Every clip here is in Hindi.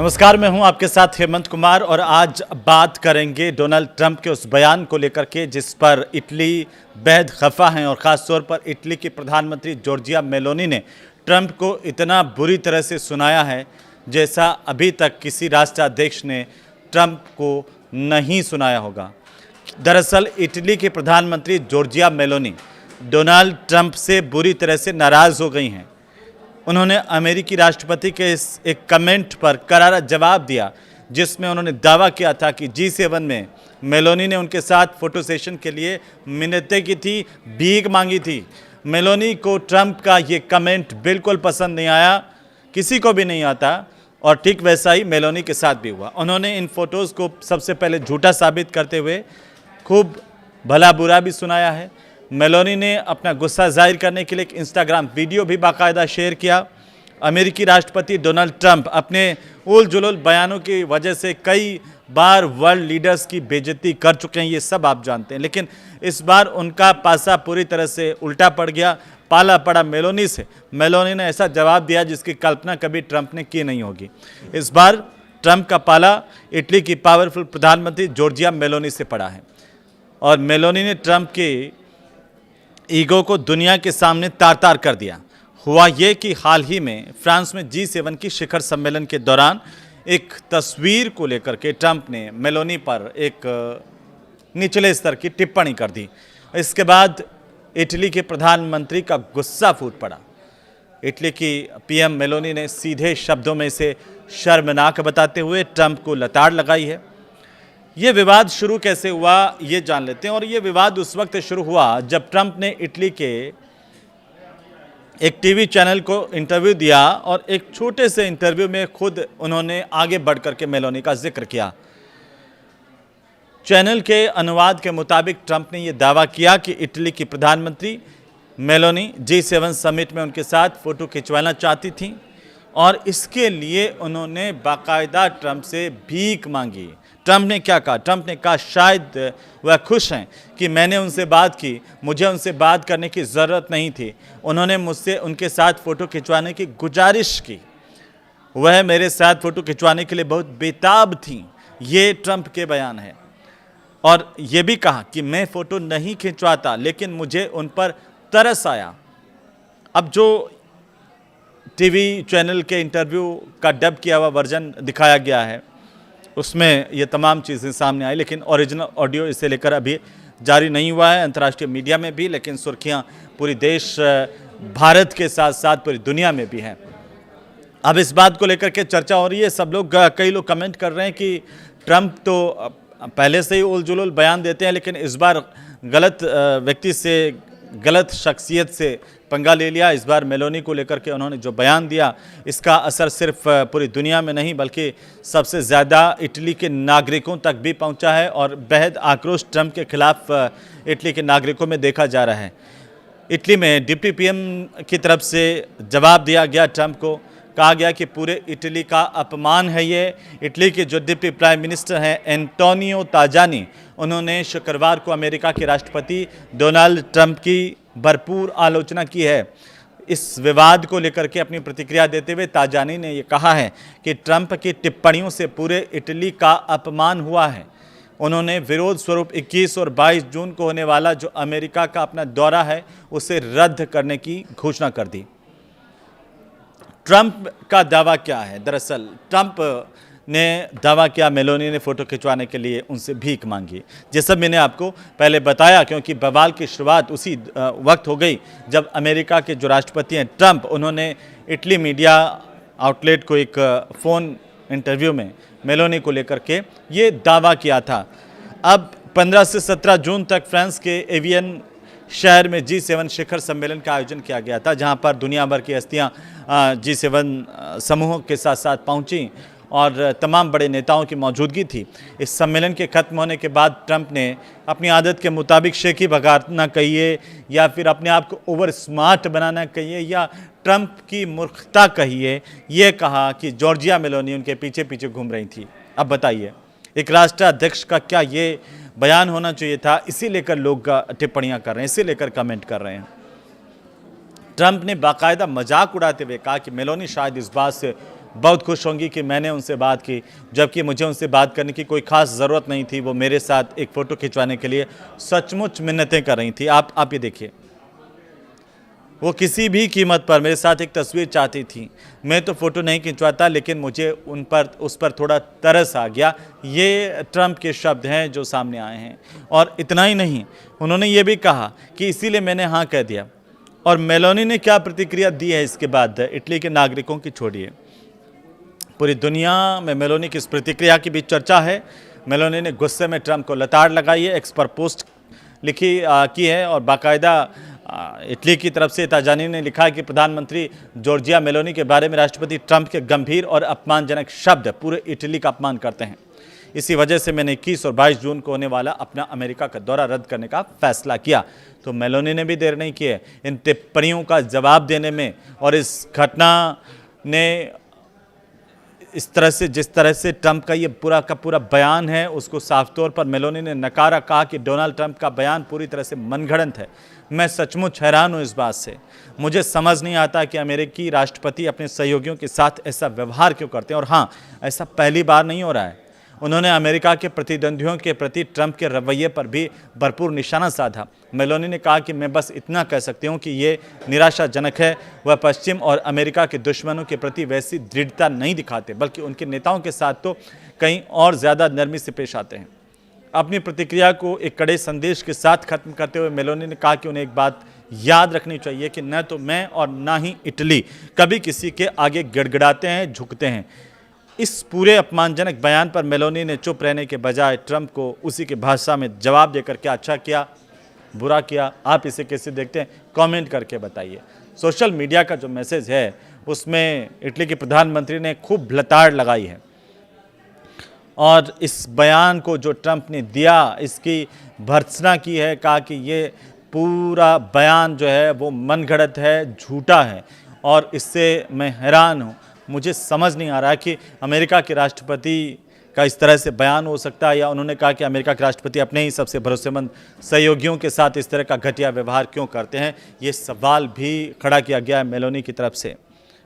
नमस्कार, मैं हूं आपके साथ हेमंत कुमार और आज बात करेंगे डोनाल्ड ट्रंप के उस बयान को लेकर के जिस पर इटली बेहद खफा हैं और ख़ास तौर पर इटली की प्रधानमंत्री जॉर्जिया मेलोनी ने ट्रंप को इतना बुरी तरह से सुनाया है जैसा अभी तक किसी राष्ट्राध्यक्ष ने ट्रंप को नहीं सुनाया होगा। दरअसल इटली की प्रधानमंत्री जॉर्जिया मेलोनी डोनाल्ड ट्रंप से बुरी तरह से नाराज़ हो गई हैं। उन्होंने अमेरिकी राष्ट्रपति के इस एक कमेंट पर करारा जवाब दिया जिसमें उन्होंने दावा किया था कि G7 में मेलोनी ने उनके साथ फोटो सेशन के लिए मिन्नतें की थी, भीख मांगी थी। मेलोनी को ट्रंप का ये कमेंट बिल्कुल पसंद नहीं आया, किसी को भी नहीं आता और ठीक वैसा ही मेलोनी के साथ भी हुआ। उन्होंने इन फोटोज़ को सबसे पहले झूठा साबित करते हुए खूब भला बुरा भी सुनाया है। मेलोनी ने अपना गुस्सा जाहिर करने के लिए एक इंस्टाग्राम वीडियो भी बाकायदा शेयर किया। अमेरिकी राष्ट्रपति डोनाल्ड ट्रंप अपने उल जुलूल बयानों की वजह से कई बार वर्ल्ड लीडर्स की बेइज्जती कर चुके हैं, ये सब आप जानते हैं, लेकिन इस बार उनका पासा पूरी तरह से उल्टा पड़ गया, पाला पड़ा मेलोनी से। मेलोनी ने ऐसा जवाब दिया जिसकी कल्पना कभी ट्रंप ने की नहीं होगी। इस बार ट्रंप का पाला इटली की पावरफुल प्रधानमंत्री जॉर्जिया मेलोनी से पड़ा है और मेलोनी ने ट्रंप के ईगो को दुनिया के सामने तार-तार कर दिया। हुआ ये कि हाल ही में फ्रांस में G7 की शिखर सम्मेलन के दौरान एक तस्वीर को लेकर के ट्रंप ने मेलोनी पर एक निचले स्तर की टिप्पणी कर दी। इसके बाद इटली के प्रधानमंत्री का गुस्सा फूट पड़ा। इटली की पीएम मेलोनी ने सीधे शब्दों में इसे शर्मनाक बताते हुए ट्रंप को लताड़ लगाई है। ये विवाद शुरू कैसे हुआ ये जान लेते हैं और ये विवाद उस वक्त शुरू हुआ जब ट्रंप ने इटली के एक टीवी चैनल को इंटरव्यू दिया और एक छोटे से इंटरव्यू में खुद उन्होंने आगे बढ़ करके मेलोनी का जिक्र किया। चैनल के अनुवाद के मुताबिक ट्रंप ने यह दावा किया कि इटली की प्रधानमंत्री मेलोनी G7 समिट में उनके साथ फोटो खिंचवाना चाहती थी और इसके लिए उन्होंने बाकायदा ट्रंप से भीख मांगी। ट्रंप ने क्या कहा? ट्रंप ने कहा शायद वह खुश हैं कि मैंने उनसे बात की, मुझे उनसे बात करने की ज़रूरत नहीं थी। उन्होंने मुझसे उनके साथ फ़ोटो खिंचवाने की गुजारिश की, वह मेरे साथ फ़ोटो खिंचवाने के लिए बहुत बेताब थीं। ये ट्रंप के बयान है और ये भी कहा कि मैं फ़ोटो नहीं खिंचवाता लेकिन मुझे उन पर तरस आया। अब जो टीवी चैनल के इंटरव्यू का डब किया हुआ वर्जन दिखाया गया है उसमें ये तमाम चीज़ें सामने आई, लेकिन ओरिजिनल ऑडियो इसे लेकर अभी जारी नहीं हुआ है अंतर्राष्ट्रीय मीडिया में भी, लेकिन सुर्खियां पूरी देश भारत के साथ साथ पूरी दुनिया में भी हैं। अब इस बात को लेकर के चर्चा हो रही है। सब लोग कई लोग कमेंट कर रहे हैं कि ट्रंप तो पहले से ही उल जुलूल बयान देते हैं लेकिन इस बार गलत व्यक्ति से, गलत शख्सियत से पंगा ले लिया। इस बार मेलोनी को लेकर के उन्होंने जो बयान दिया इसका असर सिर्फ पूरी दुनिया में नहीं बल्कि सबसे ज़्यादा इटली के नागरिकों तक भी पहुंचा है और बेहद आक्रोश ट्रंप के खिलाफ इटली के नागरिकों में देखा जा रहा है। इटली में डिप्टी पीएम की तरफ से जवाब दिया गया ट्रंप को, कहा गया कि पूरे इटली का अपमान है ये। इटली के जो डिप्टी प्राइम मिनिस्टर हैं एंटोनियो ताजानी, उन्होंने शुक्रवार को अमेरिका के राष्ट्रपति डोनाल्ड ट्रंप की भरपूर आलोचना की है। इस विवाद को लेकर के अपनी प्रतिक्रिया देते हुए ताजानी ने यह कहा है कि ट्रंप की टिप्पणियों से पूरे इटली का अपमान हुआ है। उन्होंने विरोध स्वरूप 21 और 22 जून को होने वाला जो अमेरिका का अपना दौरा है उसे रद्द करने की घोषणा कर दी। ट्रंप का दावा क्या है? दरअसल ट्रंप ने दावा किया मेलोनी ने फ़ोटो खिंचवाने के लिए उनसे भीख मांगी। जैसा मैंने आपको पहले बताया, क्योंकि बवाल की शुरुआत उसी वक्त हो गई जब अमेरिका के जो राष्ट्रपति हैं ट्रंप, उन्होंने इटली मीडिया आउटलेट को एक फ़ोन इंटरव्यू में मेलोनी को लेकर के ये दावा किया था। अब 15 से 17 जून तक फ्रांस के एवियन शहर में G7 शिखर सम्मेलन का आयोजन किया गया था जहां पर दुनिया भर की हस्तियां G7 समूहों के साथ साथ पहुंची और तमाम बड़े नेताओं की मौजूदगी थी। इस सम्मेलन के ख़त्म होने के बाद ट्रंप ने अपनी आदत के मुताबिक शेखी भगाना कहिए या फिर अपने आप को ओवर स्मार्ट बनाना कहिए या ट्रंप की मूर्खता कहिए, ये कहा कि जॉर्जिया मेलोनी उनके पीछे पीछे घूम रही थी। अब बताइए, एक राष्ट्राध्यक्ष का क्या ये बयान होना चाहिए था? इसी लेकर लोग टिप्पणियां कर रहे हैं, इसी लेकर कमेंट कर रहे हैं। ट्रंप ने बाकायदा मजाक उड़ाते हुए कहा कि मेलोनी शायद इस बात से बहुत खुश होंगी कि मैंने उनसे बात की, जबकि मुझे उनसे बात करने की कोई ख़ास ज़रूरत नहीं थी। वो मेरे साथ एक फ़ोटो खिंचवाने के लिए सचमुच मिन्नतें कर रही थी। आप ये देखिए, वो किसी भी कीमत पर मेरे साथ एक तस्वीर चाहती थी। मैं तो फ़ोटो नहीं खिंचवाता, लेकिन मुझे उस पर थोड़ा तरस आ गया। ये ट्रंप के शब्द हैं जो सामने आए हैं। और इतना ही नहीं, उन्होंने ये भी कहा कि इसीलिए मैंने हाँ कह दिया। और मेलोनी ने क्या प्रतिक्रिया दी है इसके बाद, इटली के नागरिकों की छोड़िए, पूरी दुनिया में मेलोनी की इस प्रतिक्रिया की भी चर्चा है। मेलोनी ने गुस्से में ट्रंप को लताड़ लगाई है, एक्स पर पोस्ट की है और बाकायदा इटली की तरफ से ताजानी ने लिखा है कि प्रधानमंत्री जॉर्जिया मेलोनी के बारे में राष्ट्रपति ट्रंप के गंभीर और अपमानजनक शब्द पूरे इटली का अपमान करते हैं। इसी वजह से मैंने 21 और 22 जून को होने वाला अपना अमेरिका का दौरा रद्द करने का फैसला किया। तो मेलोनी ने भी देर नहीं की है इन टिप्पणियों का जवाब देने में। और इस घटना ने इस तरह से, जिस तरह से ट्रंप का ये पूरा का पूरा बयान है, उसको साफ तौर पर मेलोनी ने नकारा, कहा कि डोनाल्ड ट्रंप का बयान पूरी तरह से मनगढ़ंत है। मैं सचमुच हैरान हूँ इस बात से। मुझे समझ नहीं आता कि अमेरिकी राष्ट्रपति अपने सहयोगियों के साथ ऐसा व्यवहार क्यों करते हैं। और हाँ, ऐसा पहली बार नहीं हो रहा है। उन्होंने अमेरिका के प्रतिद्वंद्वियों के प्रति ट्रंप के रवैये पर भी भरपूर निशाना साधा। मेलोनी ने कहा कि मैं बस इतना कह सकती हूं कि ये निराशाजनक है। वह पश्चिम और अमेरिका के दुश्मनों के प्रति वैसी दृढ़ता नहीं दिखाते, बल्कि उनके नेताओं के साथ तो कहीं और ज़्यादा नरमी से पेश आते हैं। अपनी प्रतिक्रिया को एक कड़े संदेश के साथ खत्म करते हुए मेलोनी ने कहा कि उन्हें एक बात याद रखनी चाहिए कि न तो मैं और ना ही इटली कभी किसी के आगे गिड़गिड़ाते हैं, झुकते हैं। इस पूरे अपमानजनक बयान पर मेलोनी ने चुप रहने के बजाय ट्रंप को उसी की भाषा में जवाब देकर क्या अच्छा किया, बुरा किया, आप इसे कैसे देखते हैं, कमेंट करके बताइए। सोशल मीडिया का जो मैसेज है उसमें इटली के प्रधानमंत्री ने खूब लताड़ लगाई है और इस बयान को जो ट्रंप ने दिया इसकी भर्त्सना की है। कहा कि ये पूरा बयान जो है वो मनगढ़ंत है, झूठा है और इससे मैं हैरान हूँ। मुझे समझ नहीं आ रहा कि अमेरिका के राष्ट्रपति का इस तरह से बयान हो सकता है, या उन्होंने कहा कि अमेरिका के राष्ट्रपति अपने ही सबसे भरोसेमंद सहयोगियों के साथ इस तरह का घटिया व्यवहार क्यों करते हैं। ये सवाल भी खड़ा किया गया है मेलोनी की तरफ से।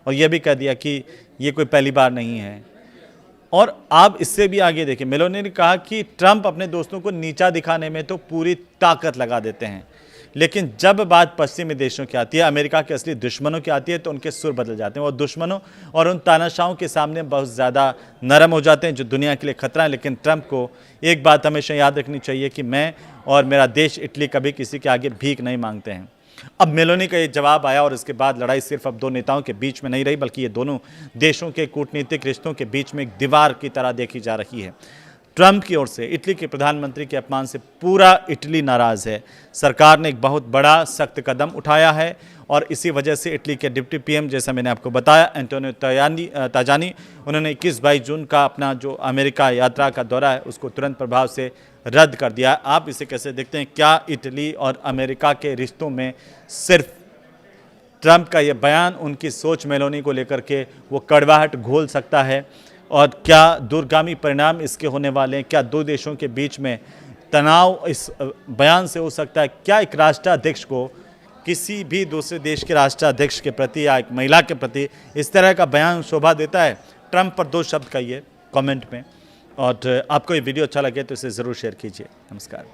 और यह भी कह दिया कि ये कोई पहली बार नहीं है। और आप इससे भी आगे देखिए, मेलोनी ने कहा कि ट्रंप अपने दोस्तों को नीचा दिखाने में तो पूरी ताकत लगा देते हैं, लेकिन जब बात पश्चिमी देशों की आती है, अमेरिका के असली दुश्मनों की आती है, तो उनके सुर बदल जाते हैं। और दुश्मनों और उन तानाशाहों के सामने बहुत ज़्यादा नरम हो जाते हैं जो दुनिया के लिए खतरा है। लेकिन ट्रंप को एक बात हमेशा याद रखनी चाहिए कि मैं और मेरा देश इटली कभी किसी के आगे भीख नहीं मांगते हैं। अब मेलोनी का ये जवाब आया और इसके बाद लड़ाई सिर्फ अब दो नेताओं के बीच में नहीं रही, बल्कि ये दोनों देशों के कूटनीतिक रिश्तों के बीच में एक दीवार की तरह देखी जा रही है। ट्रंप की ओर से इटली के प्रधानमंत्री के अपमान से पूरा इटली नाराज़ है। सरकार ने एक बहुत बड़ा सख्त कदम उठाया है और इसी वजह से इटली के डिप्टी पीएम, जैसा मैंने आपको बताया, एंटोनियो ताजानी, उन्होंने 21-22 जून का अपना जो अमेरिका यात्रा का दौरा है उसको तुरंत प्रभाव से रद्द कर दिया। आप इसे कैसे देखते हैं? क्या इटली और अमेरिका के रिश्तों में सिर्फ ट्रंप का ये बयान उनकी सोच मेलोनी को लेकर के वो कड़वाहट घोल सकता है? और क्या दूरगामी परिणाम इसके होने वाले हैं? क्या दो देशों के बीच में तनाव इस बयान से हो सकता है? क्या एक राष्ट्राध्यक्ष को किसी भी दूसरे देश के राष्ट्राध्यक्ष के प्रति या एक महिला के प्रति इस तरह का बयान शोभा देता है? ट्रंप पर 2 शब्द कहिए कमेंट में। और आपको ये वीडियो अच्छा लगे तो इसे ज़रूर शेयर कीजिए। नमस्कार।